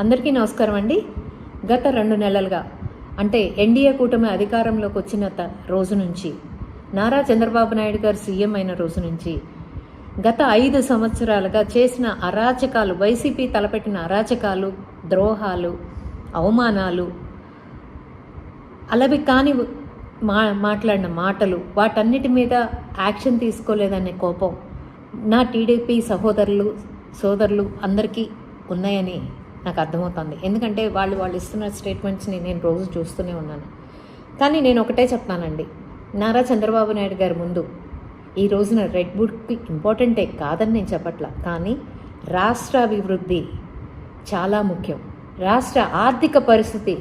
అందరికీ నమస్కారం అండి. గత 2 నెలలుగా అంటే ఎన్డీఏ కూటమి అధికారంలోకి వచ్చిన రోజు నుంచి, నారా చంద్రబాబు నాయుడు గారు సీఎం అయిన రోజు నుంచి గత 5 సంవత్సరాలుగా చేసిన అరాచకాలు, వైసీపీ తలపెట్టిన అరాచకాలు, ద్రోహాలు, అవమానాలు, అలవి కాని మాట్లాడిన మాటలు, వాటన్నిటి మీద యాక్షన్ తీసుకోలేదనే కోపం నా టీడీపీ సోదరులు అందరికీ ఉన్నాయని నాకు అర్థమవుతుంది. ఎందుకంటే వాళ్ళు ఇస్తున్న స్టేట్మెంట్స్ని నేను రోజు చూస్తూనే ఉన్నాను. కానీ నేను ఒకటే చెప్తానండి, నారా చంద్రబాబు నాయుడు గారి ముందు ఈ రోజున రెడ్ బుక్కి ఇంపార్టెంటే కాదని నేను చెప్పట్లా, కానీ రాష్ట్ర అభివృద్ధి చాలా ముఖ్యం. రాష్ట్ర ఆర్థిక పరిస్థితి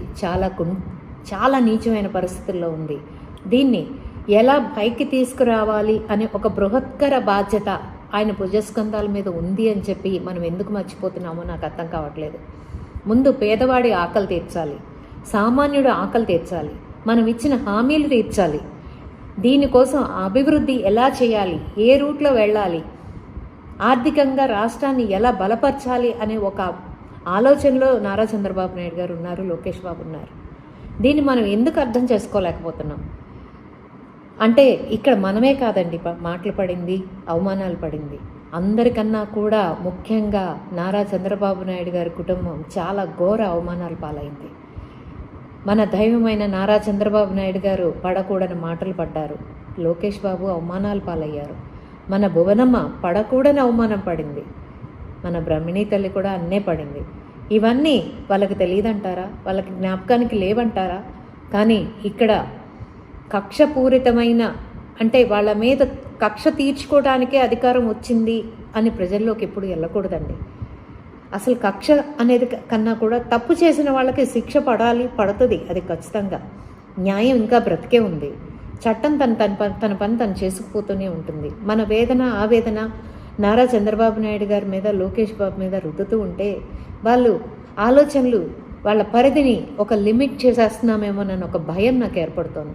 చాలా నీచమైన పరిస్థితుల్లో ఉంది. దీన్ని ఎలా పైకి తీసుకురావాలి అనే ఒక బృహత్కర బాధ్యత ఆయన భుజస్కంధాల మీద ఉంది అని చెప్పి మనం ఎందుకు మర్చిపోతున్నామో నాకు అర్థం కావట్లేదు. ముందు పేదవాడి ఆకలి తీర్చాలి, సామాన్యుడు ఆకలి తీర్చాలి, మనం ఇచ్చిన హామీలు తీర్చాలి. దీనికోసం అభివృద్ధి ఎలా చేయాలి, ఏ రూట్లో వెళ్ళాలి, ఆర్థికంగా రాష్ట్రాన్ని ఎలా బలపరచాలి అనే ఒక ఆలోచనలో నారా చంద్రబాబు నాయుడు గారు ఉన్నారు, లోకేష్ బాబు ఉన్నారు. దీన్ని మనం ఎందుకు అర్థం చేసుకోలేకపోతున్నాం అంటే, ఇక్కడ మనమే కాదండి మాటలు పడింది, అవమానాలు పడింది. అందరికన్నా కూడా ముఖ్యంగా నారా చంద్రబాబు నాయుడు గారి కుటుంబం చాలా ఘోర అవమానాలు పాలైంది. మన దైవమైన నారా చంద్రబాబు నాయుడు గారు పడకూడని మాటలు పడ్డారు, లోకేష్ బాబు అవమానాలు పాలయ్యారు, మన భువనమ్మ పడకూడని అవమానం పడింది, మన బ్రహ్మిణీ తల్లి కూడా అన్నే పడింది. ఇవన్నీ వాళ్ళకి తెలియదంటారా, వాళ్ళకి జ్ఞాపకానికి లేవంటారా? కానీ ఇక్కడ కక్షపూరితమైన, అంటే వాళ్ళ మీద కక్ష తీర్చుకోవడానికే అధికారం వచ్చింది అని ప్రజల్లోకి ఎప్పుడు వెళ్ళకూడదండి. అసలు కక్ష అనేది కన్నా కూడా తప్పు చేసిన వాళ్ళకి శిక్ష పడుతుంది, అది ఖచ్చితంగా. న్యాయం ఇంకా బ్రతికే ఉంది, చట్టం తన పని తను చేసుకుపోతూనే ఉంటుంది. మన వేదన ఆవేదన నారా చంద్రబాబు నాయుడు గారి మీద, లోకేష్ బాబు మీద రుద్దుతూ ఉంటే వాళ్ళు ఆలోచనలు, వాళ్ళ పరిధిని ఒక లిమిట్ చేసేస్తున్నామేమోనన్న ఒక భయం నాకు ఏర్పడుతోంది.